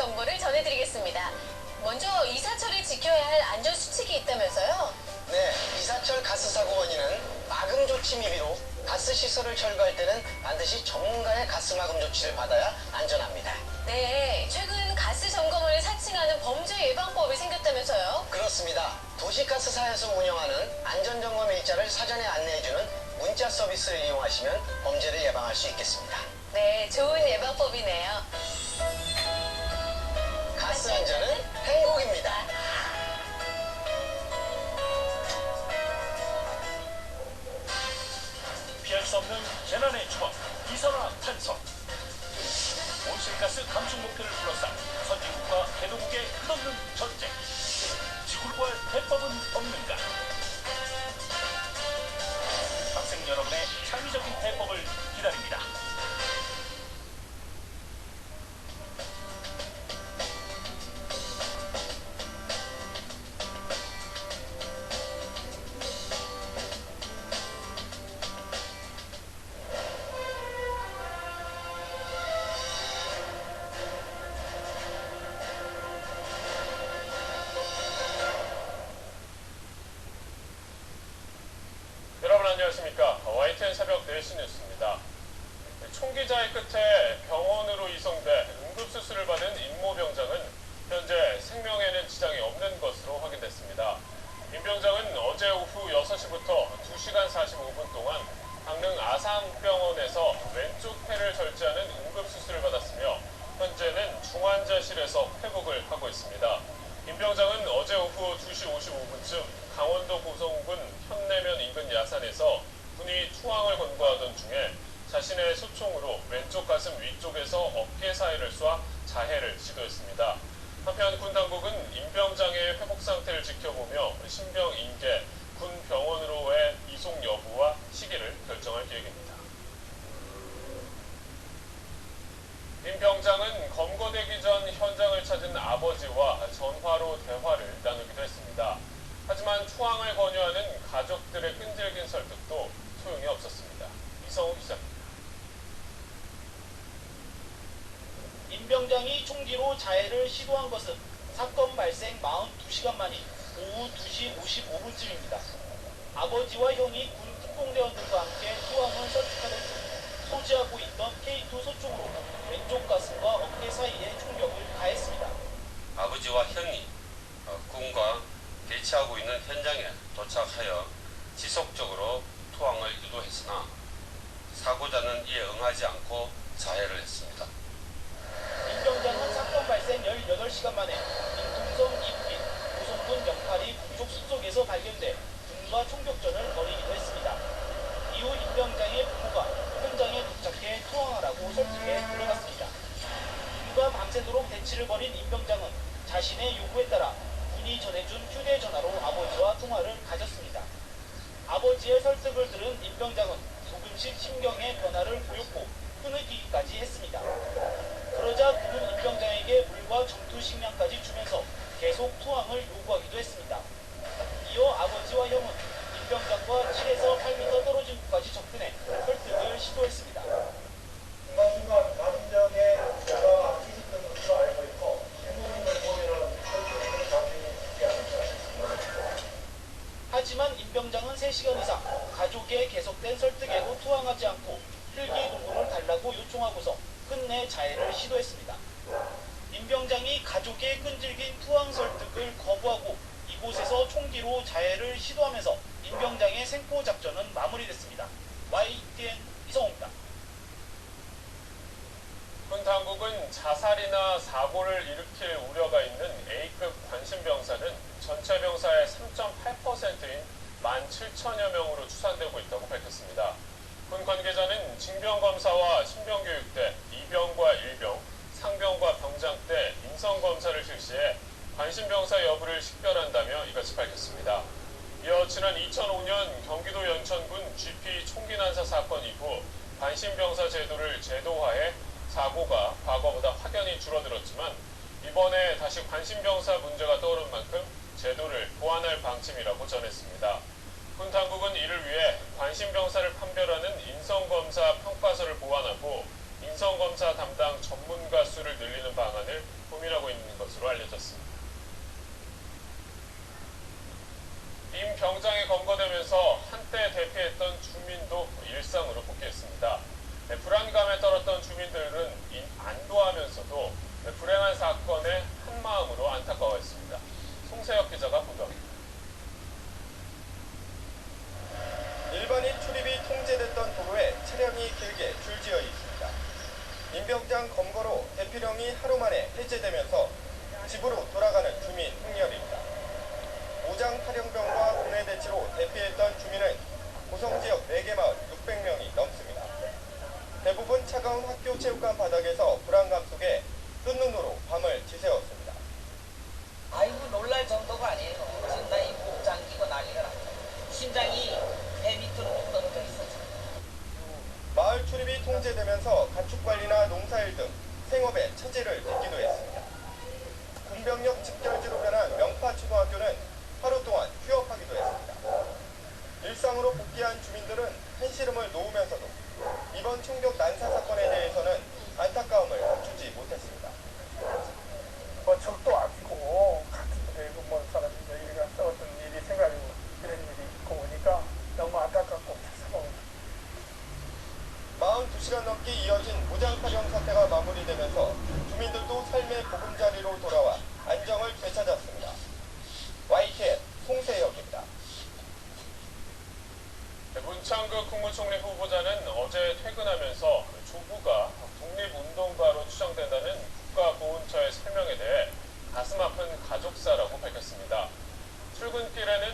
정보를 전해드리겠습니다. 먼저 이사철이 지켜야 할 안전수칙이 있다면서요? 네, 이사철 가스 사고 원인은 마금 조치 미비로 가스 시설을 철거할 때는 반드시 전문가의 가스 마금 조치를 받아야 안전합니다. 네, 최근 가스 점검을 사칭하는 범죄 예방법이 생겼다면서요? 그렇습니다. 도시가스사에서 운영하는 안전점검 일자를 사전에 안내해주는 문자 서비스를 이용하시면 범죄를 예방할 수 있겠습니다. 네, 좋은 예방법이네요. 가스 안전은 행복입니다. 피할 수 없는 재난의 추억, 이산화탄소. 온실가스 감축 목표를 둘러싼 선진국과 개도국의 끝없는 전쟁. 지구를 구할 해법은 없는가? 학생 여러분의 창의적인 해법을 기다립니다. 여러분 안녕하십니까. YTN 새벽 4시 뉴스입니다. 총기자의 끝에 병원으로 이송돼 응급수술을 받은 임모 병장은 현재 생명에는 지장이 없는 것으로 확인됐습니다. 임 병장은 어제 오후 6시부터 2시간 45분 동안 강릉 아산병원에서 왼쪽 폐를 절제하는 응급수술을 받았으며 현재는 중환자실에서 회복을 하고 있습니다. 임 병장은 어제 오후 2시 55분쯤 강원도 고성군 현내면 인근 야산에서 군이 투항을 권고하던 중에 자신의 소총으로 왼쪽 가슴 위쪽에서 어깨 사이를 쏴 자해를 시도했습니다. 한편 군 당국은 임 병장의 회복 상태를 지켜보며 신병 인계, 군 병원으로의 이송 여부와 시기를 결정할 계획입니다. 임 병장은 검거되기 전 현장을 찾은 아버지와 전화로 대화를 나누기도 했습니다. 하지만 투항을 권유하는 가족들의 끈질긴 설득도 소용이 없었습니다. 이성우 기자입니다. 임 병장이 총기로 자해를 시도한 것은 사건 발생 42시간 만인 오후 2시 55분쯤입니다. 아버지와 형이 군 특공대원들과 함께 투항을 설득하던 중 소지하고 있던 K2 소총으로 왼쪽 가슴과 어깨 사이에 충격을 가했습니다. 아버지와 형이 군과 대치하고 있는 현장에 도착하여 지속적으로 투항을 유도했으나 사고자는 이에 응하지 않고 자해를 했습니다. 임 병장은 사건 발생 18시간 만에 인통성 이북인 고성군 영파리 북쪽 숲속에서 발견돼 군과 총격전을 벌이기도 했습니다. 이후 임 병장의 부모가 현장에 도착해 투항하라고 설득해 불러갔습니다. 군과 밤새도록 대치를 벌인 임 병장은 자신의 요구에 따라 군이 전해준 휴대전화로 아버지와 통화를 가졌습니다. 아버지의 설득을 들은 임 병장은 조금씩 심경의 변화를 보였고 흐느끼기까지 했습니다. 그러자 군은 임 병장에게 물과 전투 식량까지 주면서 계속 투항을 요구하기도 했습니다. 이어 아버지와 형은 임 병장과 7에서 8m 떨어진 곳까지 접근해 설득을 시도했습니다. 순간순간 감정의 변화가 뒤집는 것으로 알고 있고 행동을 보면은 설득을 자신이 있지 않을까 싶습니다. 하지만 임 병장은 3시간 이상 가족의 계속된 설득에도 투항하지 않고 헬기 동굴을 달라고 요청하고서 끝내 자해를 시도했습니다. 임 병장이 가족의 끈질긴 투항 설득을 거부하고 이곳에서 총기로 자해를 시도하면서 임 병장의 생포 작전은 마무리됐습니다. YTN 이성호입니다. 군 당국은 자살이나 사고를 일으킬 우려가 있는 A급 관심병사는 전체 병사의 3.8%인 17,000여 명으로 추산되고 있다고 밝혔습니다. 군 관계자는 징병검사와 신병교육대, 이병과 일병, 상병과 병장 때 인성검사를 실시해 관심병사 여부를 식별한다며 이같이 밝혔습니다. 이어 지난 2005년 경기도 연천군 GP 총기 난사 사건 이후 관심병사 제도를 제도화해 사고가 과거보다 확연히 줄어들었지만 이번에 다시 관심병사 문제가 떠오른 만큼 제도를 보완할 방침이라고 전했습니다. 군 당국은 이를 위해 관심병사를 판별하는 인성검사 평가서를 보완하고 인성검사 담당 전문가 수를 늘리는 방안을 고민하고 임병장 검거로 대피령이 하루 만에 해제되면서 집으로 돌아가는 주민 행렬입니다. 무장 탈영병과 군의 대치로 대피했던 주민은 고성 지역 4개 마을 600명이 넘습니다. 대부분 차가운 학교 체육관 바닥에서 불안감 속에 뜬눈으로 밤을 지새웠습니다. 아이고 놀랄 정도가 아니에요. 지금 나 이목 잠기고 난리가 났어요. 심장이 배 밑으로 뚝 떨어져 있었죠. 마을 출입이 통제되면서 가축관리나 농사일 등 생업에 차질을 빚기도 했습니다. 군병력 집결지로 변한 명파초등학교는 하루 동안 휴업하기도 했습니다. 일상으로 복귀한 주민들은 한시름을 놓으면서도 이번 총격 난사 사건에 대해서는 안타까움을 감추지 못했습니다. 적도 아끼고 같은 뭐 사람들과 싸웠던 일이 생각이 이런 일이 있고 보니까 너무 안타깝고 속상합니다. 42시간 넘게 이어진 무장파병 사태가 마무리되면서 주민들도 삶의 보금자리로 돌아와 안정을 되찾았습니다. YTN 송세혁입니다. 문창극 국무총리 후보자는 어제 퇴근하면서 조부가 독립운동가로 추정된다는 국가보훈처의 설명에 대해 가슴 아픈 가족사라고 밝혔습니다. 출근길에는